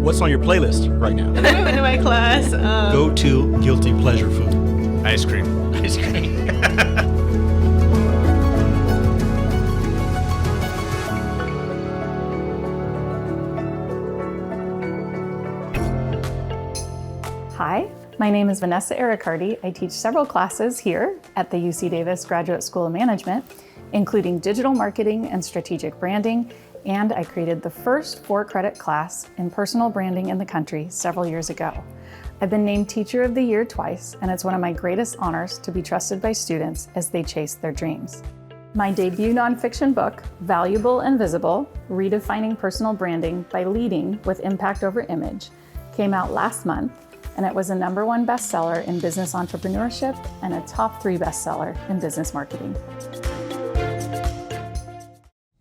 What's on your playlist right now? In my class. Go to guilty pleasure food. Ice cream. Ice cream. Hi, my name is Vanessa Errecarte. I teach several classes here at the UC Davis Graduate School of Management, including digital marketing and strategic branding, and I created the first 4-credit class in personal branding in the country several years ago. I've been named Teacher of the Year twice, and it's one of my greatest honors to be trusted by students as they chase their dreams. My debut nonfiction book, Valuable and Visible, Redefining Personal Branding by Leading with Impact Over Image, came out last month, and it was a #1 bestseller in business entrepreneurship and a top 3 bestseller in business marketing.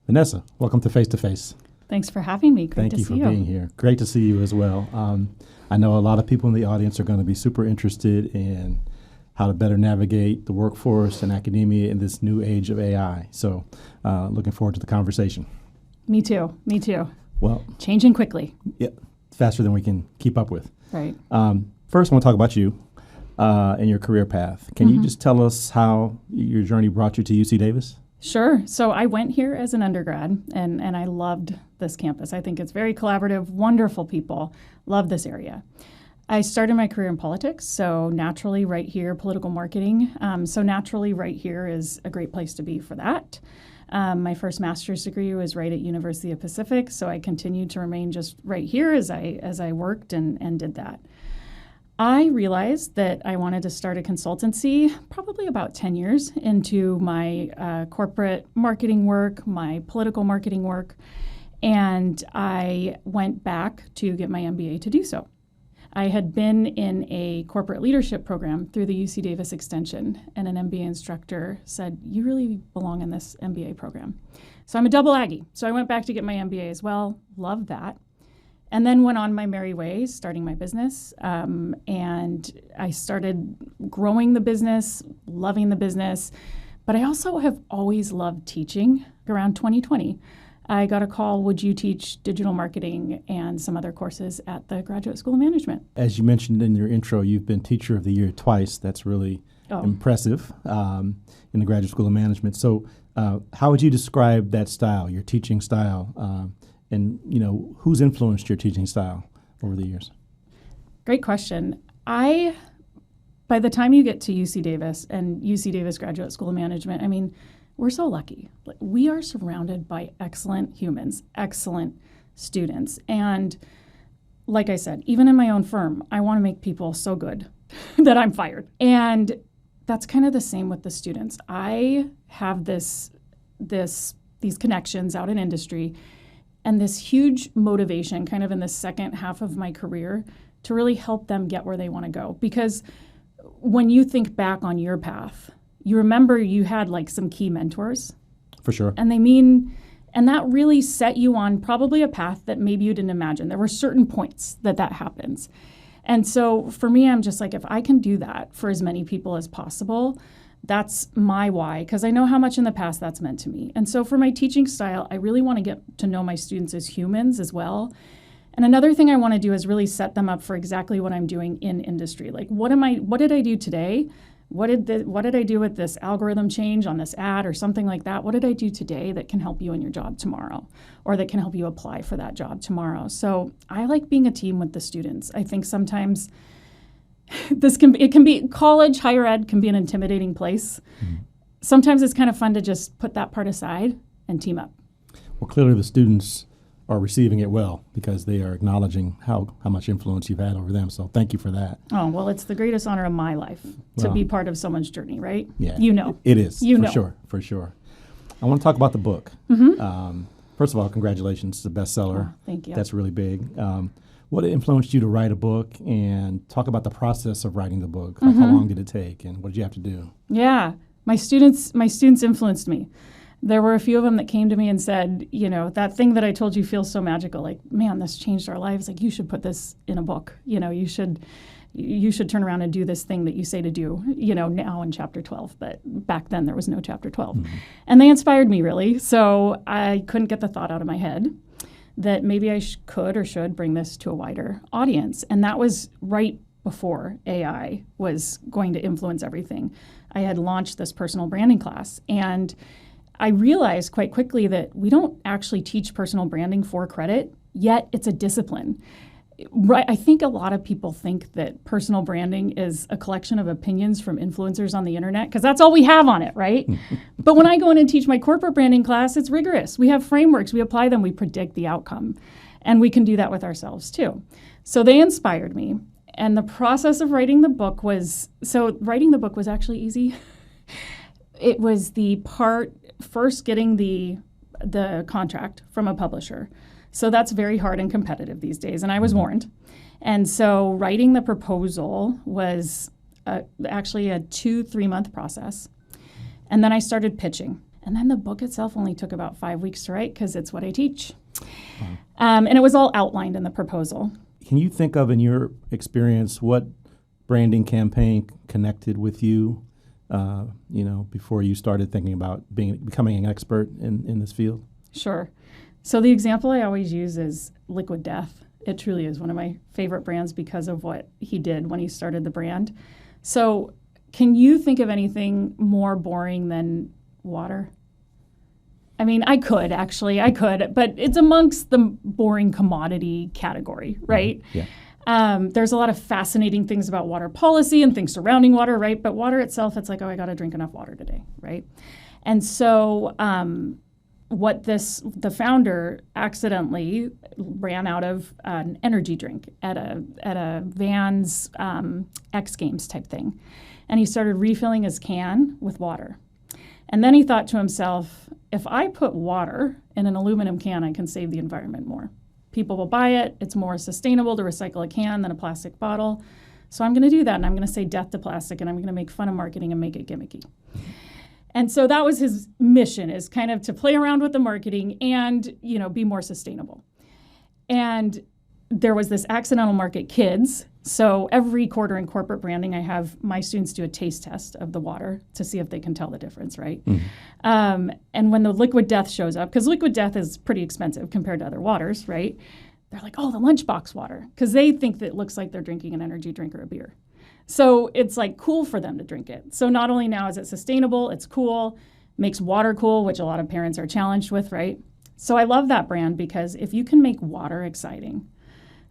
Vanessa, welcome to Face to Face. Thanks for having me. Great Thank to you see for being here. Great to see you as well. I know a lot of people in the audience are going to be super interested in how to better navigate the workforce and academia in this new age of AI. So looking forward to the conversation. Me too. Me too. Well, changing quickly. Yeah, faster than we can keep up with. Right. First, I want to talk about you and your career path. Can you just tell us how your journey brought you to UC Davis? Sure. So I went here as an undergrad, and I loved this campus. I think it's very collaborative, wonderful people, love this area. I started my career in politics, so naturally right here, political marketing. So naturally right here is a great place to be for that. My first master's degree was right at University of Pacific, so I continued to remain just right here as I worked and did that. I realized that I wanted to start a consultancy probably about 10 years into my corporate marketing work, my political marketing work, and I went back to get my MBA to do so. I had been in a corporate leadership program through the UC Davis Extension, and an MBA instructor said, "You really belong in this MBA program." So I'm a double Aggie. So I went back to get my MBA as well, loved that, and then went on my merry way, starting my business. And I started growing the business, loving the business, but I also have always loved teaching. Around 2020, I got a call, would you teach digital marketing and some other courses at the Graduate School of Management? As you mentioned in your intro, you've been Teacher of the Year twice. That's really impressive in the Graduate School of Management. So how would you describe that style, your teaching style, and who's influenced your teaching style over the years? Great question. By the time you get to UC Davis and UC Davis Graduate School of Management, I mean, we're so lucky. We are surrounded by excellent humans, excellent students. And like I said, even in my own firm, I want to make people so good that I'm fired. And that's kind of the same with the students. I have these connections out in industry and this huge motivation kind of in the second half of my career to really help them get where they want to go. Because when you think back on your path, you remember you had like some key mentors. For sure. And that really set you on probably a path that maybe you didn't imagine. There were certain points that happens. And so for me, I'm just like, if I can do that for as many people as possible, that's my why, because I know how much in the past that's meant to me. And so for my teaching style, I really want to get to know my students as humans as well. And another thing I want to do is really set them up for exactly what I'm doing in industry. Like, what did I do today? What did I do with this algorithm change on this ad or something like that? What did I do today that can help you in your job tomorrow, or that can help you apply for that job tomorrow? So I like being a team with the students. I think sometimes it can be college, higher ed can be an intimidating place. Mm-hmm. Sometimes it's kind of fun to just put that part aside and team up. Well, clearly the students are receiving it well because they are acknowledging how much influence you've had over them. So thank you for that. Oh, well, it's the greatest honor of my life to be part of someone's journey, right? Yeah. It is. For sure. I want to talk about the book. Mm-hmm. First of all, congratulations. It's a bestseller. Oh, thank you. That's really big. What influenced you to write a book, and talk about the process of writing the book? Like, how long did it take, and what did you have to do? Yeah, my students influenced me. There were a few of them that came to me and said, that thing that I told you feels so magical. Like, man, this changed our lives. Like, you should put this in a book. You should turn around and do this thing that you say to do, now in chapter 12. But back then there was no chapter 12. Mm-hmm. And they inspired me, really. So I couldn't get the thought out of my head. that maybe I could or should bring this to a wider audience. And that was right before AI was going to influence everything. I had launched this personal branding class, and I realized quite quickly that we don't actually teach personal branding for credit, yet it's a discipline. Right, I think a lot of people think that personal branding is a collection of opinions from influencers on the internet, because that's all we have on it, right? But when I go in and teach my corporate branding class, it's rigorous. We have frameworks, we apply them, we predict the outcome. And we can do that with ourselves too. So they inspired me. And the process of writing the book was actually easy. It was the part first getting the contract from a publisher. So that's very hard and competitive these days, and I was warned. And so writing the proposal was actually a 2-3 month process. And then I started pitching. And then the book itself only took about 5 weeks to write, because it's what I teach. And it was all outlined in the proposal. Can you think of, in your experience, what branding campaign connected with you, before you started thinking about becoming an expert in this field? Sure. So the example I always use is Liquid Death. It truly is one of my favorite brands because of what he did when he started the brand. So can you think of anything more boring than water? I mean, I could, but it's amongst the boring commodity category, right? Yeah. There's a lot of fascinating things about water policy and things surrounding water, right? But water itself, it's like, oh, I got to drink enough water today, right? And so the founder accidentally ran out of an energy drink at a Vans X Games type thing. And he started refilling his can with water. And then he thought to himself, if I put water in an aluminum can, I can save the environment more. People will buy it. It's more sustainable to recycle a can than a plastic bottle. So I'm going to do that, and I'm going to say death to plastic, and I'm going to make fun of marketing and make it gimmicky. And so that was his mission, is kind of to play around with the marketing and, be more sustainable. And there was this accidental market, kids. So every quarter in corporate branding, I have my students do a taste test of the water to see if they can tell the difference, right? Mm-hmm. And when the Liquid Death shows up, because Liquid Death is pretty expensive compared to other waters, right? They're like, oh, the lunchbox water, because they think that it looks like they're drinking an energy drink or a beer. So it's like cool for them to drink it. So not only now is it sustainable, it's cool, makes water cool, which a lot of parents are challenged with, right? So I love that brand, because if you can make water exciting,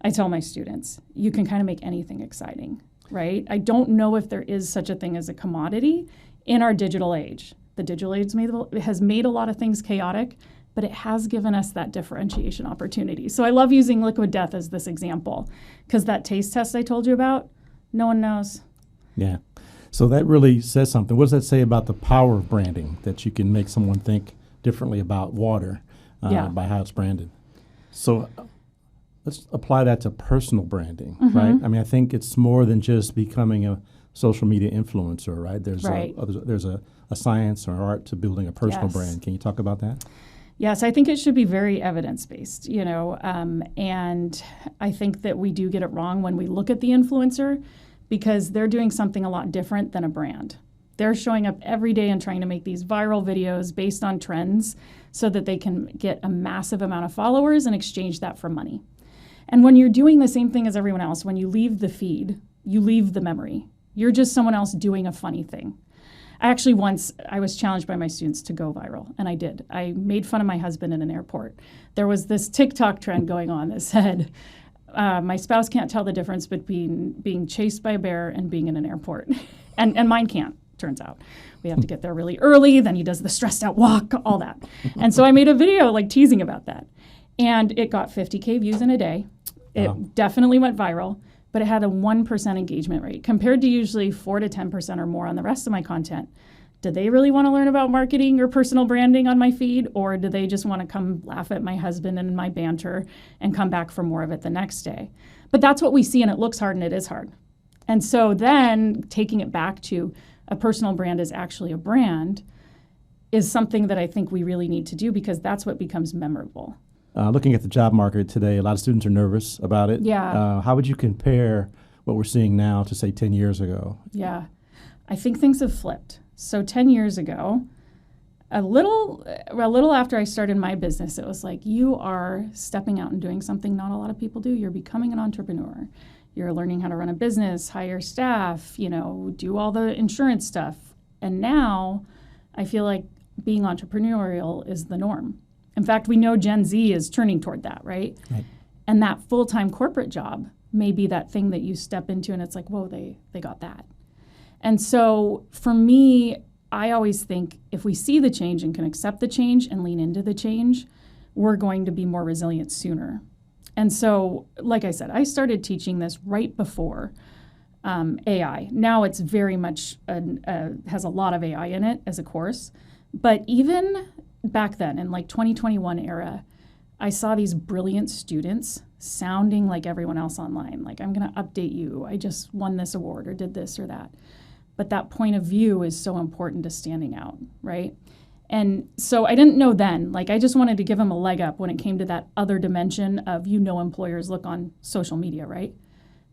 I tell my students, you can kind of make anything exciting, right? I don't know if there is such a thing as a commodity in our digital age. The digital age has made a lot of things chaotic, but it has given us that differentiation opportunity. So I love using Liquid Death as this example, because that taste test I told you about, no one knows. Yeah. So that really says something. What does that say about the power of branding, that you can make someone think differently about water by how it's branded? So let's apply that to personal branding, right? I mean, I think it's more than just becoming a social media influencer, right? There's a science or art to building a personal brand. Can you talk about that? Yes, I think it should be very evidence-based, and I think that we do get it wrong when we look at the influencer, because they're doing something a lot different than a brand. They're showing up every day and trying to make these viral videos based on trends so that they can get a massive amount of followers and exchange that for money. And when you're doing the same thing as everyone else, when you leave the feed, you leave the memory. You're just someone else doing a funny thing. Once I was challenged by my students to go viral, and I did. I made fun of my husband in an airport. There was this TikTok trend going on that said, my spouse can't tell the difference between being chased by a bear and being in an airport. and mine can't, turns out. We have to get there really early, then he does the stressed out walk, all that. And so I made a video teasing about that. And it got 50K views in a day. It definitely went viral, but it had a 1% engagement rate compared to usually 4 to 10% or more on the rest of my content. Do they really want to learn about marketing or personal branding on my feed, or do they just want to come laugh at my husband and my banter and come back for more of it the next day? But that's what we see, and it looks hard and it is hard. And so then taking it back to a personal brand is actually a brand is something that I think we really need to do, because that's what becomes memorable. Looking at the job market today, a lot of students are nervous about it. Yeah. How would you compare what we're seeing now to, say, 10 years ago? Yeah. I think things have flipped. So 10 years ago, a little after I started my business, it was like, you are stepping out and doing something not a lot of people do. You're becoming an entrepreneur. You're learning how to run a business, hire staff, do all the insurance stuff. And now I feel like being entrepreneurial is the norm. In fact, we know Gen Z is turning toward that, right? And that full-time corporate job may be that thing that you step into and it's like, whoa, they got that. And so for me, I always think if we see the change and can accept the change and lean into the change, we're going to be more resilient sooner. And so, like I said, I started teaching this right before AI. Now it's very much has a lot of AI in it as a course. But even back then, in like 2021 era, I saw these brilliant students sounding like everyone else online. Like, I'm going to update you. I just won this award or did this or that. But that point of view is so important to standing out, right? And so I didn't know then. Like, I just wanted to give them a leg up when it came to that other dimension of, employers look on social media, right?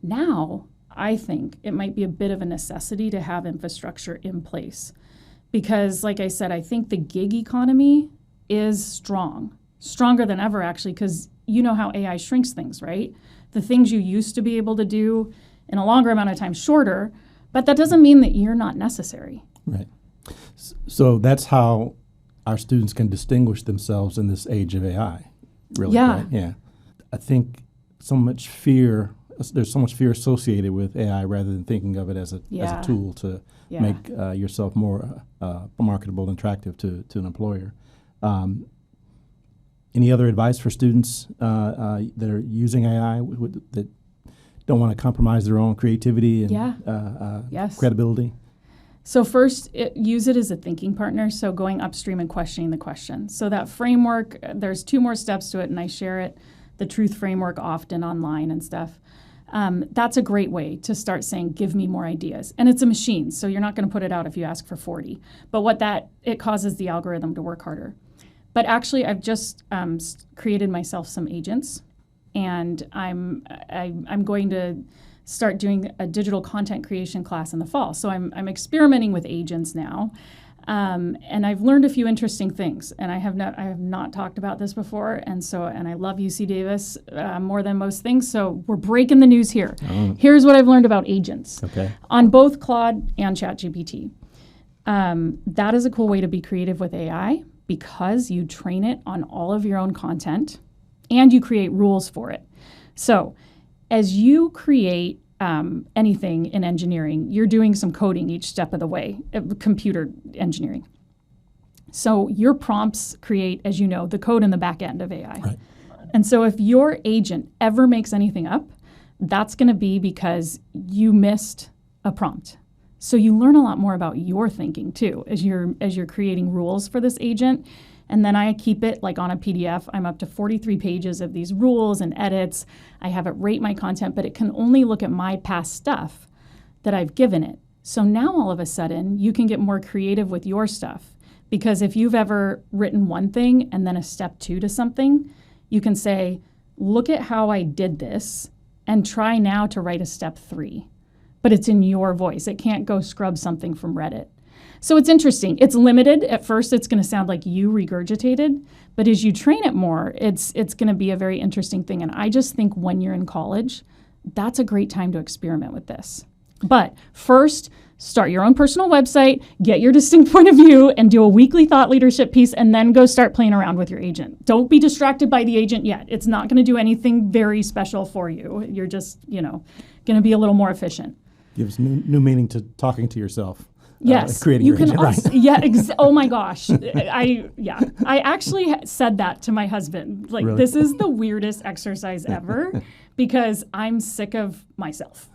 Now, I think it might be a bit of a necessity to have infrastructure in place. Because, like I said, I think the gig economy is stronger than ever, actually, because you know how AI shrinks things, right? The things you used to be able to do in a longer amount of time, shorter, but that doesn't mean that you're not necessary. Right. So that's how our students can distinguish themselves in this age of AI, really. Yeah. Right? Yeah. I think there's so much fear associated with AI rather than thinking of it as a tool to make yourself more marketable and attractive to an employer. Any other advice for students that are using AI that don't want to compromise their own creativity and credibility? So first, use it as a thinking partner, so going upstream and questioning the question. So that framework, there's 2 more steps to it, and I share it, the truth framework, often online and stuff. That's a great way to start saying, give me more ideas. And it's a machine, so you're not going to put it out if you ask for 40. But it causes the algorithm to work harder. But actually, I've just created myself some agents, and I'm going to start doing a digital content creation class in the fall. So I'm experimenting with agents now, and I've learned a few interesting things. And I have not talked about this before, and I love UC Davis more than most things. So we're breaking the news here. Here's what I've learned about agents on both Claude and ChatGPT. That is a cool way to be creative with AI, because you train it on all of your own content and you create rules for it. So as you create anything in engineering, you're doing some coding each step of the way, computer engineering. So your prompts create, as you know, the code in the back end of AI. Right. And so if your agent ever makes anything up, that's going to be because you missed a prompt. So you learn a lot more about your thinking too as you're creating rules for this agent. And then I keep it like on a PDF. I'm up to 43 pages of these rules and edits. I have it rate my content, but it can only look at my past stuff that I've given it. So now all of a sudden you can get more creative with your stuff, because if you've ever written one thing and then a step 2 to something, you can say, look at how I did this and try now to write a step 3. But it's in your voice. It can't go scrub something from Reddit. So it's interesting. It's limited. At first, it's going to sound like you regurgitated, but as you train it more, it's going to be a very interesting thing. And I just think when you're in college, that's a great time to experiment with this. But first, start your own personal website, get your distinct point of view, and do a weekly thought leadership piece, and then go start playing around with your agent. Don't be distracted by the agent yet. It's not going to do anything very special for you. You're just, going to be a little more efficient. Gives new meaning to talking to yourself. Yes, creating you your can. agent, right? Yeah. Oh my gosh. I actually said that to my husband. Like, Really? This is the weirdest exercise ever, because I'm sick of myself.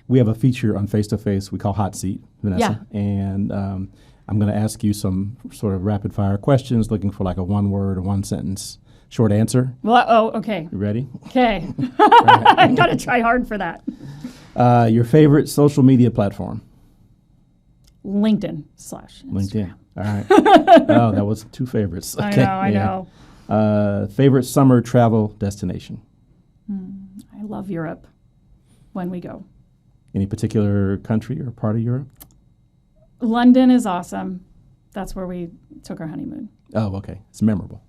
We have a feature on Face to Face we call Hot Seat, Vanessa, and I'm going to ask you some sort of rapid fire questions, looking for like a 1-word or 1-sentence short answer. Well, okay. You ready? Okay. I got to try hard for that. Your favorite social media platform? LinkedIn / Instagram. LinkedIn. All right. Oh, that was 2 favorites. Okay. I know. Favorite summer travel destination? I love Europe when we go. Any particular country or part of Europe? London is awesome. That's where we took our honeymoon. Oh, okay. It's memorable.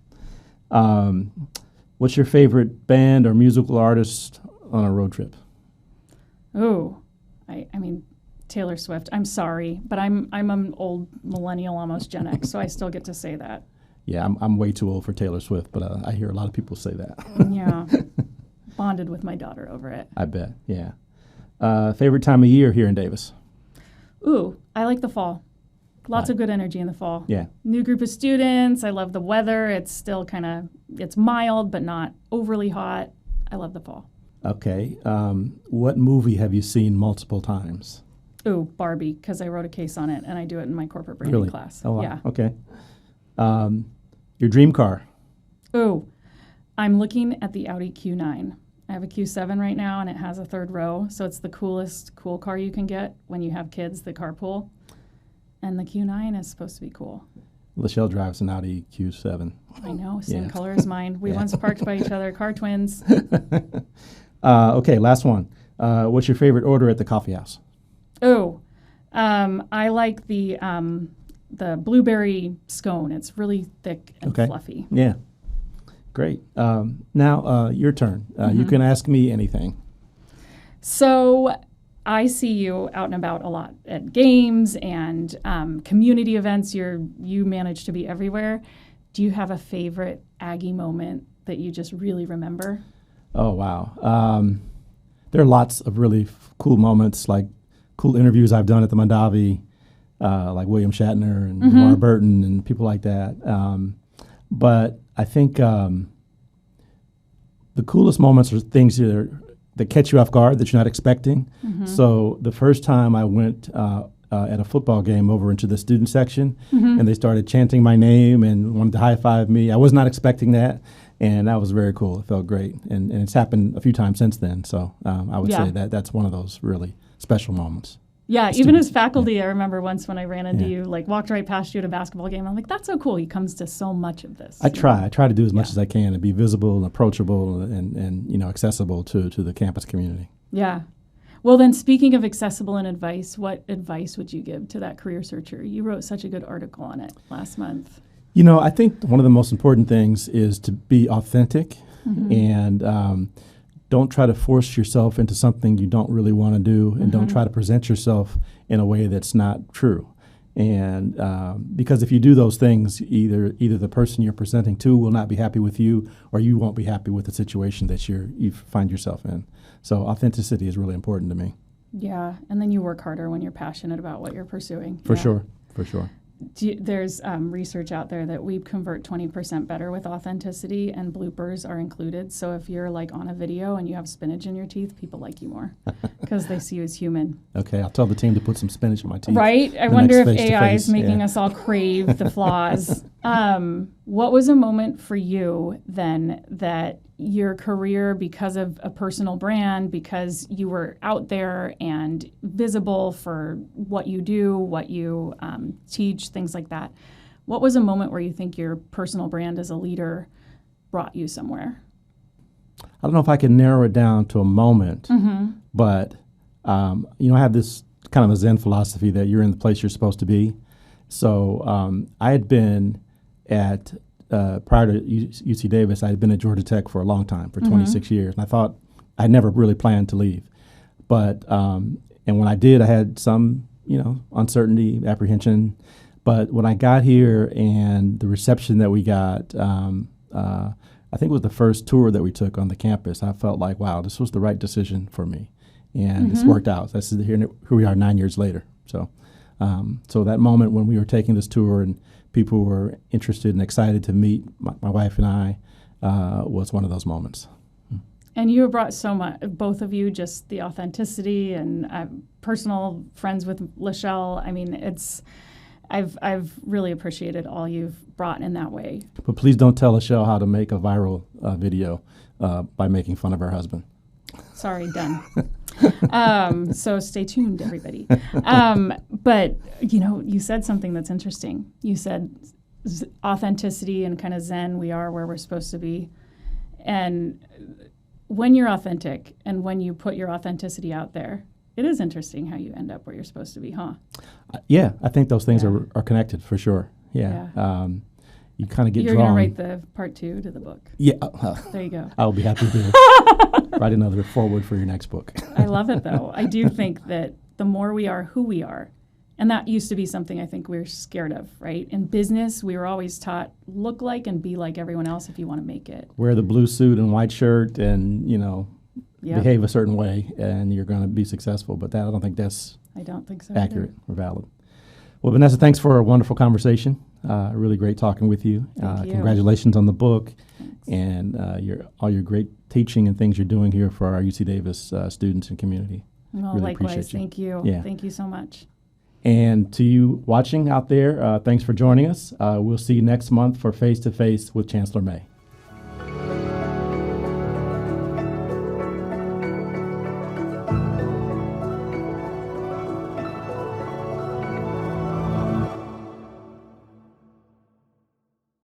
What's your favorite band or musical artist on a road trip? Oh, I mean, Taylor Swift. I'm sorry, but I'm an old millennial, almost Gen X, so I still get to say that. Yeah, I'm way too old for Taylor Swift, but I hear a lot of people say that. Yeah. Bonded with my daughter over it. I bet, yeah. Favorite time of year here in Davis? Ooh, I like the fall. Lots of good energy in the fall. Yeah. New group of students. I love the weather. It's still it's mild, but not overly hot. I love the fall. Okay. What movie have you seen multiple times? Ooh, Barbie, because I wrote a case on it, and I do it in my corporate branding Really? class. Oh, wow. Yeah. Okay. Your dream car? Ooh, I'm looking at the Audi Q9. I have a Q7 right now, and it has a third row, so it's the coolest cool car you can get when you have kids that carpool. And the Q9 is supposed to be cool. Lachelle drives an Audi Q7. I know, same Yeah. color as mine. We once parked by each other, car twins. Okay, last one. What's your favorite order at the coffee house? Oh, I like the blueberry scone. It's really thick and fluffy. Yeah. Great. Now, your turn. You can ask me anything. So I see you out and about a lot at games and community events. You manage to be everywhere. Do you have a favorite Aggie moment that you just really remember? Oh, wow. There are lots of really cool moments, like cool interviews I've done at the Mondavi, like William Shatner and Laura Burton and people like that. But I think the coolest moments are things that catch you off guard that you're not expecting. So the first time I went at a football game over into the student section, and they started chanting my name and wanted to high five me. I was not expecting that, and that was very cool. It felt great, and it's happened a few times since then. So I would say that's one of those really special moments. Yeah, even as faculty, I remember once when I ran into you, like walked right past you at a basketball game. I'm like, that's so cool. He comes to so much of this. I try to do as much as I can and be visible and approachable and accessible to the campus community. Yeah. Well, then, speaking of accessible and advice, what advice would you give to that career searcher? You wrote such a good article on it last month. I think one of the most important things is to be authentic and don't try to force yourself into something you don't really want to do, and don't try to present yourself in a way that's not true. And because if you do those things, either the person you're presenting to will not be happy with you, or you won't be happy with the situation that you find yourself in. So authenticity is really important to me. Yeah, and then you work harder when you're passionate about what you're pursuing. For sure. There's research out there that we convert 20% better with authenticity, and bloopers are included. So if you're like on a video and you have spinach in your teeth, people like you more because they see you as human. Okay, I'll tell the team to put some spinach in my teeth. Right? I wonder if AI is making us all crave the flaws. What was a moment for you then that your career, because of a personal brand, because you were out there and visible for what you do, what you teach, things like that, what was a moment where you think your personal brand as a leader brought you somewhere? I don't know if I can narrow it down to a moment, but I have this kind of a Zen philosophy that you're in the place you're supposed to be. So I had been at prior to UC Davis, I had been at Georgia Tech for a long time, for 26 years, and I thought I'd never really planned to leave. But and when I did, I had some uncertainty, apprehension. But when I got here and the reception that we got, I think it was the first tour that we took on the campus, I felt like, wow, this was the right decision for me. And it's worked out. Here we are 9 years later. So that moment when we were taking this tour and people were interested and excited to meet my wife and I was one of those moments. And you have brought so much, both of you, just the authenticity and personal friends with Lachelle. I mean, I've really appreciated all you've brought in that way. But please don't tell Lachelle how to make a viral video by making fun of her husband. Sorry, done. So stay tuned, everybody. But, you said something that's interesting. You said authenticity and kind of Zen, we are where we're supposed to be. And when you're authentic and when you put your authenticity out there, it is interesting how you end up where you're supposed to be, huh? Yeah, I think those things are connected for sure. Yeah. You kind of get You're drawn. going to write the part 2 to the book. Yeah. There you go. I'll be happy to write another foreword for your next book. I love it, though. I do think that the more we are who we are, and that used to be something I think we're scared of, right? In business, we were always taught, look like and be like everyone else if you want to make it. Wear the blue suit and white shirt and, Yep. behave a certain way and you're going to be successful. But I don't think that's I don't think so accurate either. or valid. Well, Vanessa, thanks for a wonderful conversation. Really great talking with you. Thank you. Congratulations on the book. Thanks. And all your great teaching and things you're doing here for our UC Davis students and community. Well, Really likewise, appreciate you. thank you. Yeah. Thank you so much. And to you watching out there, thanks for joining us. We'll see you next month for Face to Face with Chancellor May.